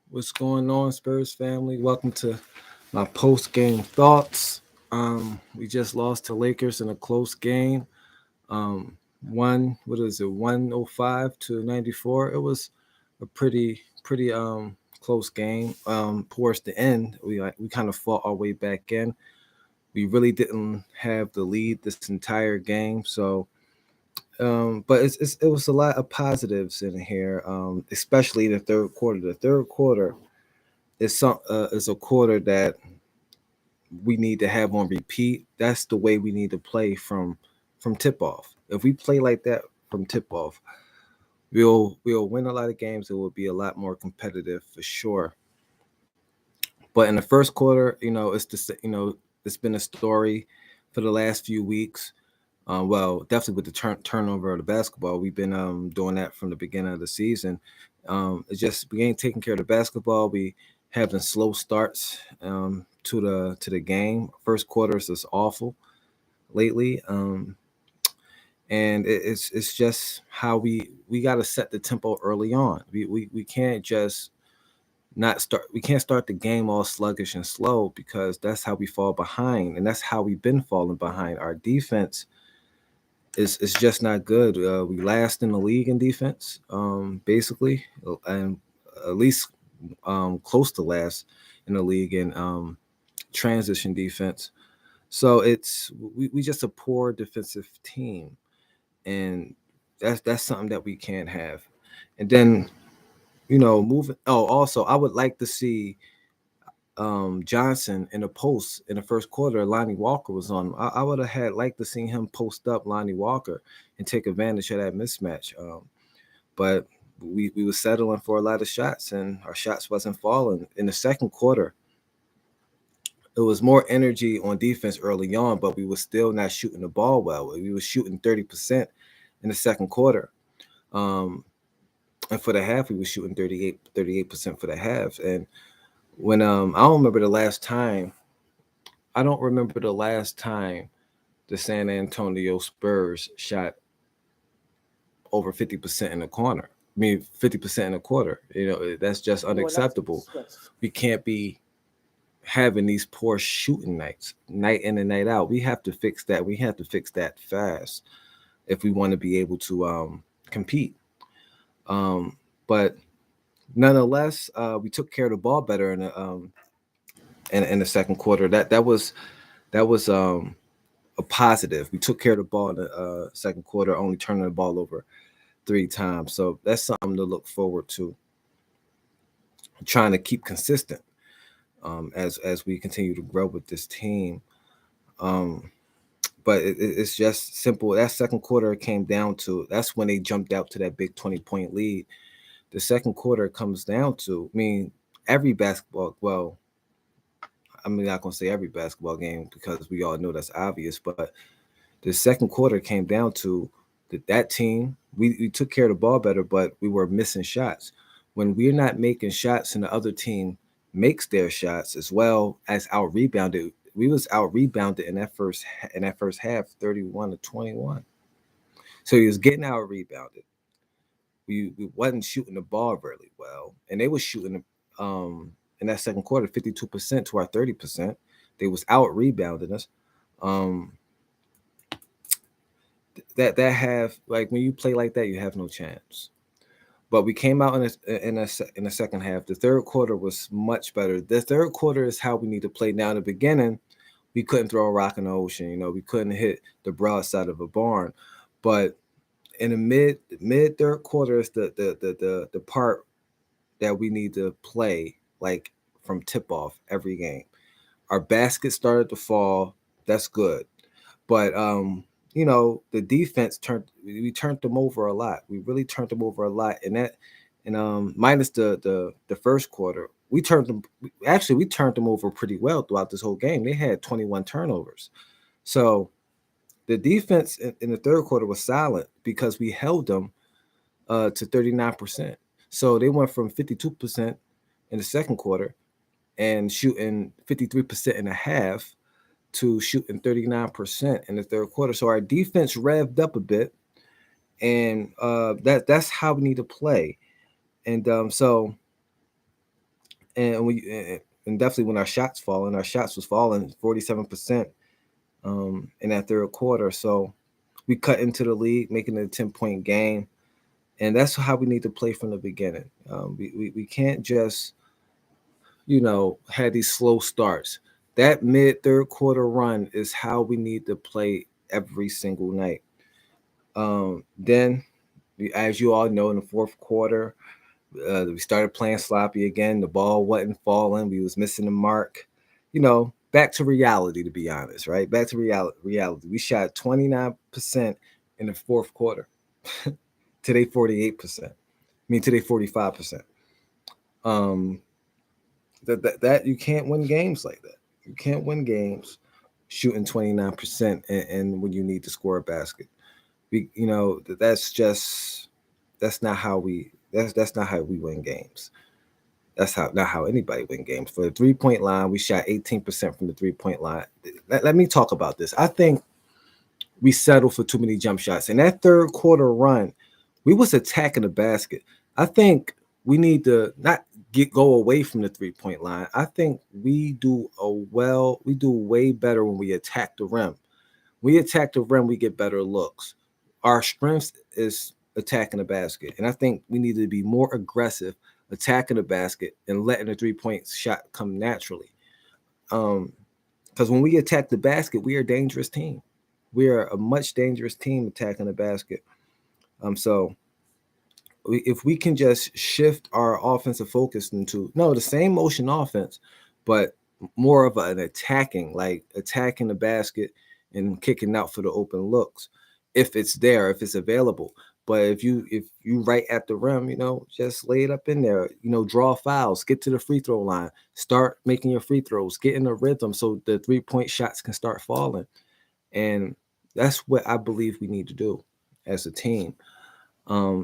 What's going on, Spurs family? Welcome to my post-game thoughts. We just lost to Lakers in a close game. What is it, 105 to 94? It was a pretty close game. Towards the end, we kind of fought our way back in. We really didn't have the lead this entire game, so but it was a lot of positives in here, especially the third quarter. The third quarter is a quarter that we need to have on repeat. That's the way we need to play from tip off. If we play like that from tip off, we'll win a lot of games. It will be a lot more competitive for sure. But in the first quarter, it's been a story for the last few weeks. Well, definitely with the turnover of the basketball, we've been doing that from the beginning of the season. It's just we ain't taking care of the basketball. We having slow starts to the game. First quarters is awful lately, and it's just how we got to set the tempo early on. We can't just not start. We can't start the game all sluggish and slow because that's how we fall behind, and that's how we've been falling behind. Our defense is just not good. We last in the league in defense, basically, and at least close to last in the league in transition defense. So we just a poor defensive team, and that's something that we can't have. And then moving. Oh, also, I would like to see Johnson in the post in the first quarter. Lonnie Walker was on. I would have had liked to see him post up Lonnie Walker and take advantage of that mismatch. But we were settling for a lot of shots, and our shots wasn't falling. In the second quarter, it was more energy on defense early on, but we were still not shooting the ball well. We were shooting 30% in the second quarter. Um, and for the half, we were shooting 38% for the half. And when I don't remember the last time the San Antonio Spurs shot over 50% in the corner. I mean, 50% in a quarter. That's just Well, that's unacceptable. yes. We can't be having these poor shooting nights, night in and night out. We have to fix that. We have to fix that fast if we want to be able to compete. Um, but nonetheless, we took care of the ball better in the second quarter. That was a positive. We took care of the ball in the second quarter, only turning the ball over 3 times. So that's something to look forward to. Trying to keep consistent as we continue to grow with this team. Um, but it's just simple. That second quarter came down to that's when they jumped out to that big 20-point lead. The second quarter comes down to, I mean, every basketball. Well, I'm not gonna say every basketball game because we all know that's obvious, but the second quarter came down to that team. We took care of the ball better, but we were missing shots. When we're not making shots and the other team makes their shots as well as out rebounded, we was out rebounded in that first half, 31-21. So he was getting out rebounded. We wasn't shooting the ball really well, and they was shooting in that second quarter 52% to our 30%. They was out rebounding us. Um, that have like when you play like that, you have no chance. But we came out in the second half. The third quarter was much better. The third quarter is how we need to play. Now in the beginning, we couldn't throw a rock in the ocean. We couldn't hit the broadside of a barn. But in the mid third quarter is the part that we need to play like from tip off every game. Our baskets started to fall. That's good. But the defense we turned them over a lot. We really turned them over a lot. And minus the first quarter, we turned them over pretty well throughout this whole game. They had 21 turnovers. So the defense in the third quarter was solid because we held them to 39%. So they went from 52% in the second quarter and shooting 53% in a half to shooting 39% in the third quarter. So our defense revved up a bit, and that's how we need to play. And so And definitely when our shots was falling 47% in that third quarter. So we cut into the lead, making it a 10-point game, and that's how we need to play from the beginning. We can't just had these slow starts. That mid third quarter run is how we need to play every single night. Then, as you all know, in the fourth quarter, we started playing sloppy again. The ball wasn't falling. We was missing the mark. Back to reality, to be honest, right? Back to reality. We shot 29% in the fourth quarter. Today, 48%. Today, 45%. Um, that you can't win games like that. You can't win games shooting 29% and when you need to score a basket. That's not how we win games. That's not how anybody win games. For the 3-point line, we shot 18% from the 3-point line. Let me talk about this. I think we settled for too many jump shots. In that third quarter run, we was attacking the basket. I think we need to not go away from the 3-point line. I think we do way better when we attack the rim. We attack the rim, we get better looks. Our strength is attacking the basket. And I think we need to be more aggressive attacking the basket and letting the 3-point shot come naturally. Because when we attack the basket, we are a dangerous team. We are a much dangerous team attacking the basket. So if we can just shift our offensive focus into the same motion offense, but more of an attacking the basket and kicking out for the open looks, if it's there, if it's available. But if you right at the rim, just lay it up in there. Draw fouls, get to the free throw line, start making your free throws, get in a rhythm so the 3-point shots can start falling. And that's what I believe we need to do as a team.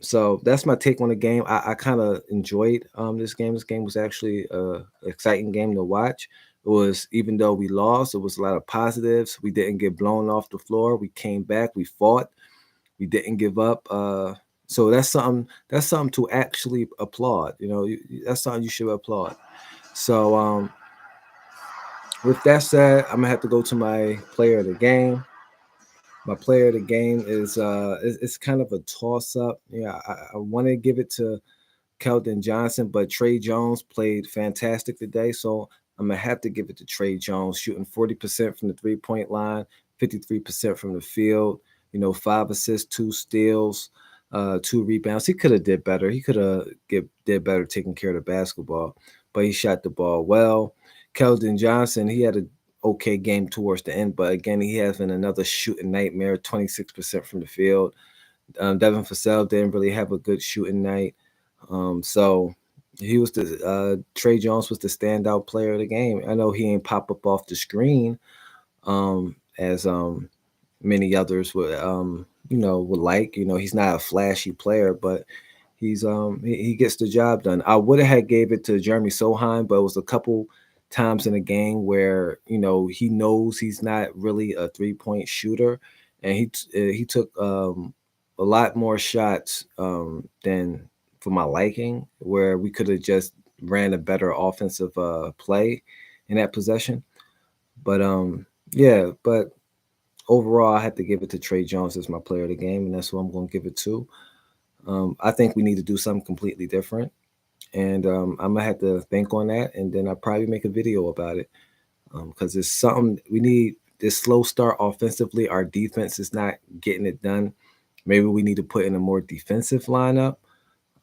So that's my take on the game. I kind of enjoyed this game. This game was actually an exciting game to watch. It was, even though we lost, it was a lot of positives. We didn't get blown off the floor. We came back. We fought. We didn't give up. So that's something to actually applaud. That's something you should applaud. So with that said, I'm gonna have to go to my player of the game. My player of the game is it's kind of a toss up. Yeah, I want to give it to Keldon Johnson, but Trey Jones played fantastic today, so I'm gonna have to give it to Trey Jones, shooting 40% from the 3-point line, 53% from the field. 5 assists, 2 steals, 2 rebounds. He could have did better. He could have did better taking care of the basketball, but he shot the ball well. Keldon Johnson, he had an okay game towards the end, but again, he having another shooting nightmare, 26% from the field. Devin Vassell didn't really have a good shooting night. So he was Trey Jones was the standout player of the game. I know he ain't pop up off the screen as many others would would like. He's not a flashy player, but he gets the job done. I would have gave it to Jeremy Sohan, but it was a couple times in a game where he knows he's not really a 3-point shooter, and he took a lot more shots than for my liking, where we could have just ran a better offensive play in that possession. But but overall, I had to give it to Trey Jones as my player of the game, and that's who I'm going to give it to. I think we need to do something completely different, and I'm gonna have to think on that, and then I'll probably make a video about it because it's something we need. This slow start offensively, our defense is not getting it done. Maybe we need to put in a more defensive lineup.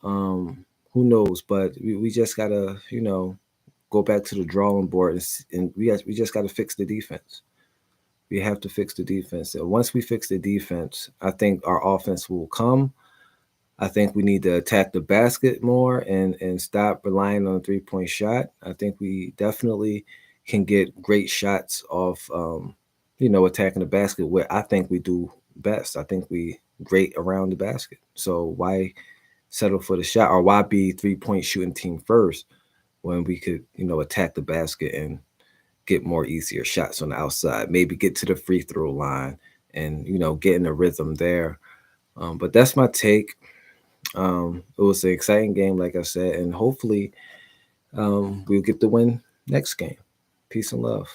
Who knows? But we just gotta, go back to the drawing board, and we just gotta fix the defense. We have to fix the defense. And once we fix the defense, I think our offense will come. I think we need to attack the basket more and stop relying on a 3-point shot. I think we definitely can get great shots off, attacking the basket, where I think we do best. I think we great around the basket. So why settle for the shot, or why be 3-point shooting team first when we could, attack the basket and get more easier shots on the outside, maybe get to the free throw line and, get in a rhythm there. But that's my take. It was an exciting game, like I said, and hopefully we'll get the win next game. Peace and love.